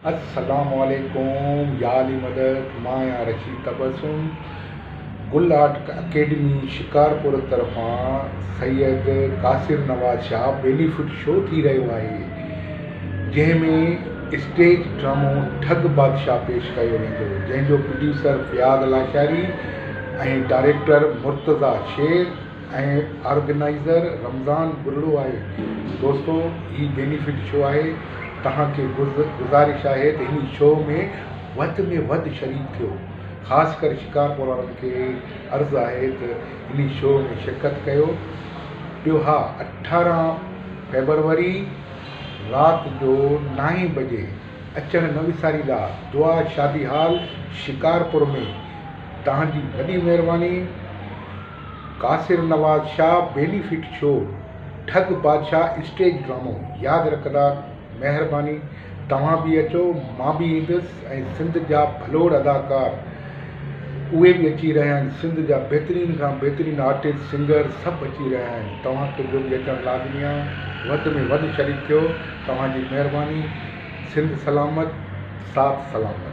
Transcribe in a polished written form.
अस्सलामुअलैकुम या अली मदद मां या रशीद तबसुम गुल आर्ट अकेडमी शिकारपुर तरफ़ां सैयद कासिर नवाज़ शाह बेनिफिट शो थी रहियो आहे, जंहिंमें स्टेज ड्रामो ठग बादशाह पेश कयो वेंदो, जंहिंजो प्रोड्यूसर फ़ियाज़ लाशारी ऐं डायरेक्टर मुर्तज़ा शेर ऐं ऑर्गेनाइज़र रमज़ान बुरड़ो आहे। दोस्तो, ही बेनिफिट शो आहे। तव्हांखे गुज़ारिश आहे त हिन शो में वधि शरीक थियो। ख़ासि करे शिकारपुर वारनि खे अर्ज़ु आहे त हिन शो में शिरकत कयो। ॿियो, हा, 18 फेबरवरी राति जो 9 बजे अचणु न विसारींदा। दुआ शादी हाल शिकारपुर में। तव्हांजी वॾी महिरबानी। कासिर नवाज़ शाह बेनिफिट शो ठग बादशाह स्टेज ड्रामो यादि रखंदा। महिरबानी, तव्हां बि अचो, मां बि ईंदुसि ऐं सिंध जा भलोड़ अदाकार उहे बि अची रहिया आहिनि। सिंध जा बहितरीन खां बहितरीन आर्टिस्ट सिंगर सभु अची रहिया आहिनि। तव्हांखे बि अचणु लाज़मी आहे। वधि में वधि शरीक थियो। तव्हांजी महिरबानी। सिंध सलामत, साथ सलामत।